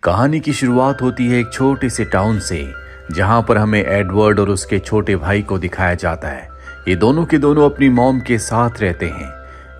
कहानी की शुरुआत होती है एक छोटे से टाउन से, जहां पर हमें एडवर्ड और उसके छोटे भाई को दिखाया जाता है। ये दोनों के दोनों अपनी मॉम के साथ रहते हैं।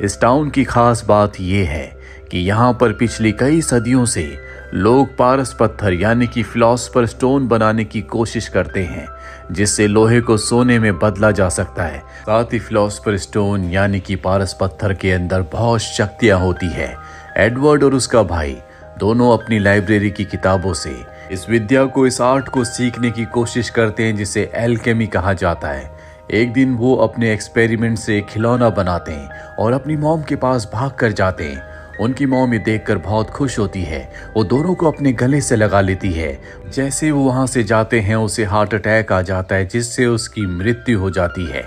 इस टाउन की खास बात यह है कि यहाँ पर पिछली कई सदियों से लोग पारस पत्थर यानी कि फिलॉसफर स्टोन बनाने की कोशिश करते हैं, जिससे लोहे को सोने में बदला जा सकता है। साथ ही फिलॉसफर स्टोन यानी कि पारस पत्थर के अंदर बहुत शक्तियां होती है। एडवर्ड और उसका भाई दोनों अपनी लाइब्रेरी की किताबों से इस विद्या को, इस आर्ट को सीखने की कोशिश करते हैं, जिसे एल्केमी कहा जाता है। एक दिन वो अपने एक्सपेरिमेंट से खिलौना बनाते हैं और अपनी मॉम के पास भाग कर जाते हैं। उनकी मॉम ये देखकर बहुत खुश होती है, वो दोनों को अपने गले से लगा लेती है। जैसे वो वहां से जाते हैं उसे हार्ट अटैक आ जाता है, जिससे उसकी मृत्यु हो जाती है।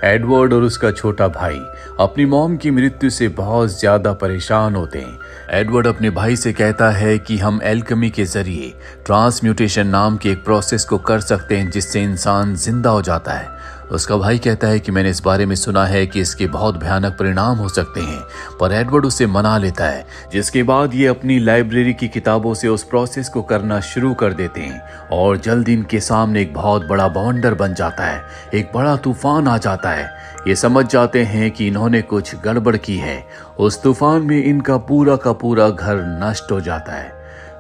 एडवर्ड और उसका छोटा भाई अपनी मॉम की मृत्यु से बहुत ज्यादा परेशान होते हैं। एडवर्ड अपने भाई से कहता है कि हम एल्केमी के जरिए ट्रांसम्यूटेशन नाम के एक प्रोसेस को कर सकते हैं, जिससे इंसान जिंदा हो जाता है। उसका भाई कहता है कि मैंने इस बारे में सुना है कि इसके बहुत भयानक परिणाम हो सकते हैं, पर एडवर्ड उसे मना लेता है। जिसके बाद ये अपनी लाइब्रेरी की किताबों से उस प्रोसेस को करना शुरू कर देते हैं और जल्द इनके सामने एक बहुत बड़ा बवंडर बन जाता है। एक बड़ा तूफान आ जाता है। ये समझ जाते हैं कि इन्होंने कुछ गड़बड़ की है। उस तूफान में इनका पूरा का पूरा घर नष्ट हो जाता है।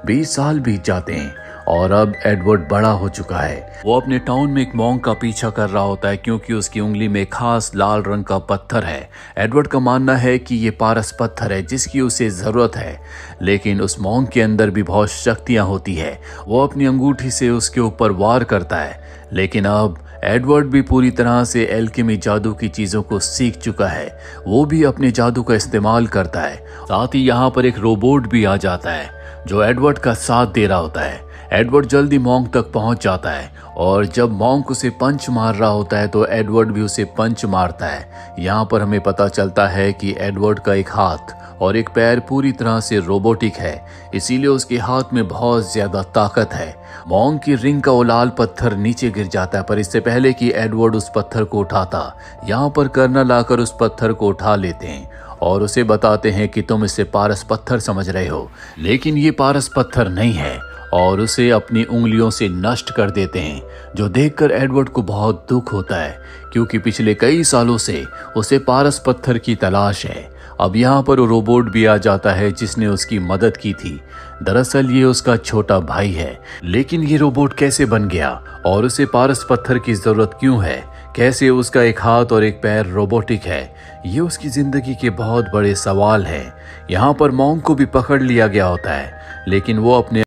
20 साल बीत जाते हैं और अब एडवर्ड बड़ा हो चुका है। वो अपने टाउन में एक मॉन्क का पीछा कर रहा होता है, क्योंकि उसकी उंगली में खास लाल रंग का पत्थर है। एडवर्ड का मानना है कि ये पारस पत्थर है जिसकी उसे जरूरत है, लेकिन उस मॉन्क के अंदर भी बहुत शक्तियां होती है। वो अपनी अंगूठी से उसके ऊपर वार करता है, लेकिन अब एडवर्ड भी पूरी तरह से एल्केमी जादू की चीजों को सीख चुका है। वो भी अपने जादू का इस्तेमाल करता है। साथ ही यहाँ पर एक रोबोट भी आ जाता है जो एडवर्ड का साथ दे रहा होता है। एडवर्ड जल्दी मॉन्क तक पहुंच जाता है और जब मॉन्क उसे पंच मार रहा होता है तो एडवर्ड भी उसे पंच मारता है। यहाँ पर हमें पता चलता है कि एडवर्ड का एक हाथ और एक पैर पूरी तरह से रोबोटिक है, इसीलिए उसके हाथ में बहुत ज्यादा ताकत है। मॉन्क की रिंग का वो लाल पत्थर नीचे गिर जाता है, पर इससे पहले कि एडवर्ड उस पत्थर को उठाता, यहाँ पर कर्नल आकर उस पत्थर को उठा लेते हैं और उसे बताते हैं कि तुम इसे पारस पत्थर समझ रहे हो, लेकिन ये पारस पत्थर नहीं है, और उसे अपनी उंगलियों से नष्ट कर देते हैं। जो देखकर एडवर्ड को बहुत दुख होता है, क्योंकि पिछले कई सालों से उसे पारस पत्थर की तलाश है। अब यहाँ पर वो रोबोट भी आ जाता है जिसने उसकी मदद की थी। दरअसल ये उसका छोटा भाई है, लेकिन ये रोबोट कैसे बन गया और उसे पारस पत्थर की जरूरत क्यों है, कैसे उसका एक हाथ और एक पैर रोबोटिक है, ये उसकी जिंदगी के बहुत बड़े सवाल हैं। यहाँ पर मॉन्क को भी पकड़ लिया गया होता है, लेकिन वो अपने